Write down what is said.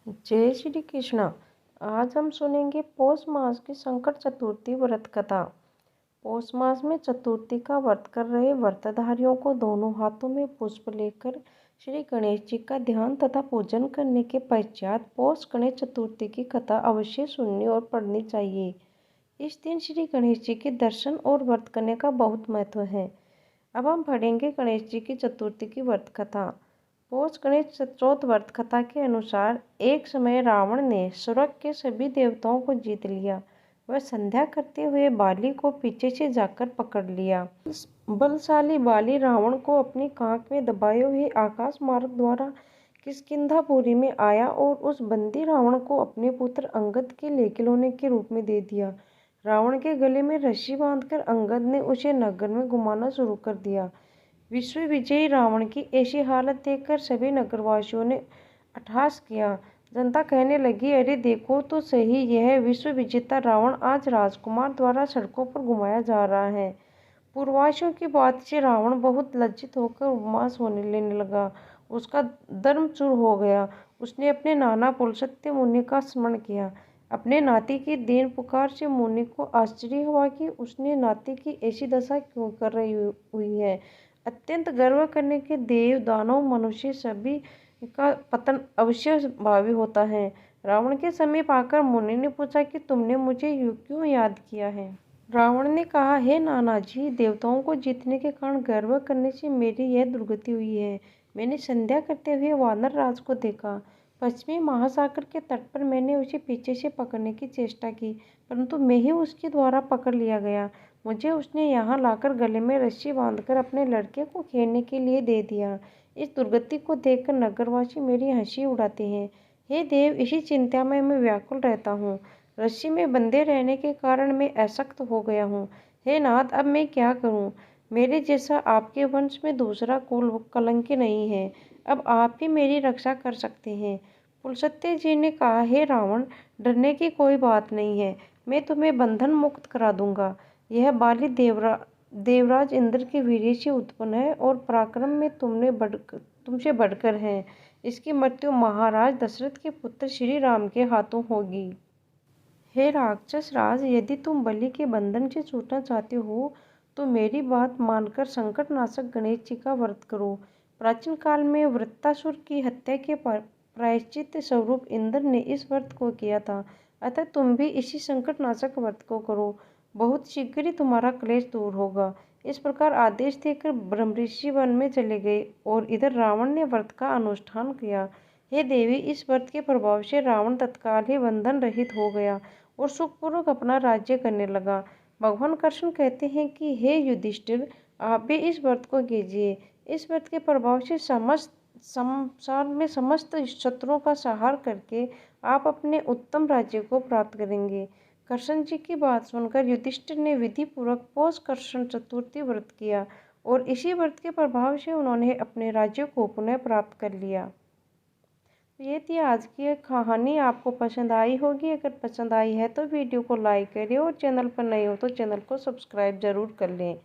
जय श्री कृष्ण। आज हम सुनेंगे पौष मास की संकट चतुर्थी व्रत कथा। पौष मास में चतुर्थी का व्रत कर रहे व्रतधारियों को दोनों हाथों में पुष्प लेकर श्री गणेश जी का ध्यान तथा पूजन करने के पश्चात पौष गणेश चतुर्थी की कथा अवश्य सुननी और पढ़नी चाहिए। इस दिन श्री गणेश जी के दर्शन और व्रत करने का बहुत महत्व है। अब हम पढ़ेंगे गणेश जी की चतुर्थी की व्रत कथा। पौष गणेश चतुर्थ व्रत कथा के अनुसार एक समय रावण ने स्वर्ग के सभी देवताओं को जीत लिया। वह संध्या करते हुए बाली को पीछे से जाकर पकड़ लिया। बलशाली बाली रावण को अपनी कांख में दबाए हुए आकाश मार्ग द्वारा किष्किंधापुरी में आया और उस बंदी रावण को अपने पुत्र अंगद के लेखिलोने के रूप में दे दिया। रावण के गले में रस्सी बांधकर अंगद ने उसे नगर में घुमाना शुरू कर दिया। विश्व विजयी रावण की ऐसी हालत देखकर सभी नगरवासियों ने अट्टहास किया। जनता कहने लगी, अरे देखो तो सही, यह विश्व विजेता रावण आज राजकुमार द्वारा सड़कों पर घुमाया जा रहा है। पूर्ववासियों की बात से रावण बहुत लज्जित होकर उपवास होने लेने लगा। उसका धर्म चूर हो गया। उसने अपने नाना पुलस्त्य मुनि का स्मरण किया। अपने नाती की दीन पुकार से मुनि को आश्चर्य हुआ कि उसने नाती की ऐसी दशा क्यों कर रही हुई है। अत्यंत गर्व करने के देव दानव मनुष्य सभी का पतन अवश्य भावी होता है। रावण के समीप आकर मुनि ने पूछा कि तुमने मुझे क्यों याद किया है। रावण ने कहा, हे नाना जी, देवताओं को जीतने के कारण गर्व करने से मेरी यह दुर्गति हुई है। मैंने संध्या करते हुए वानर राज को देखा। पश्चिमी महासागर के तट पर मैंने उसे पीछे से पकड़ने की चेष्टा की, परंतु मैं ही उसके द्वारा पकड़ लिया गया। मुझे उसने यहाँ लाकर गले में रस्सी बांधकर अपने लड़के को खेलने के लिए दे दिया। इस दुर्गति को देखकर नगरवासी मेरी हंसी उड़ाते हैं। हे देव, इसी चिंता में मैं व्याकुल रहता हूँ। रस्सी में बंधे रहने के कारण मैं अशक्त हो गया हूँ। हे नाथ, अब मैं क्या करूँ। मेरे जैसा आपके वंश में दूसरा कुल कलंकी नहीं है। अब आप ही मेरी रक्षा कर सकते हैं। पुलस्त्य जी ने कहा, हे रावण, डरने की कोई बात नहीं है। मैं तुम्हें बंधन मुक्त करा दूंगा। यह बाली देवराज इंद्र के वीर्य से उत्पन्न है और पराक्रम में तुमसे बढ़कर है। इसकी मृत्यु महाराज दशरथ के पुत्र श्री राम के हाथों होगी। हे राक्षस राज, यदि तुम बलि के बंधन से छूटना चाहते हो तो मेरी बात मानकर संकटनाशक गणेश जी का व्रत करो। प्राचीन काल में वृत्तासुर की हत्या के प्रायश्चित स्वरूप इंद्र ने इस व्रत को किया था, अतः तुम भी इसी संकटनाशक व्रत को करो। बहुत शीघ्र ही तुम्हारा क्लेश दूर होगा। इस प्रकार आदेश देकर ब्रह्मऋषि वन में चले गए और इधर रावण ने व्रत का अनुष्ठान किया। हे देवी, इस व्रत के प्रभाव से रावण तत्काल ही बंधन रहित हो गया और सुखपूर्वक अपना राज्य करने लगा। भगवान कृष्ण कहते हैं कि हे युधिष्ठिर, आप भी इस व्रत को कीजिए। इस व्रत के प्रभाव से संसार में समस्त शत्रुओं का संहार करके आप अपने उत्तम राज्य को प्राप्त करेंगे। कृष्ण जी की बात सुनकर युधिष्ठिर ने विधि पूर्वक पौष कृष्ण चतुर्थी व्रत किया और इसी व्रत के प्रभाव से उन्होंने अपने राज्य को पुनः प्राप्त कर लिया। ये थी आज की कहानी। आपको पसंद आई होगी। अगर पसंद आई है तो वीडियो को लाइक करें और चैनल पर नए हो तो चैनल को सब्सक्राइब जरूर कर लें।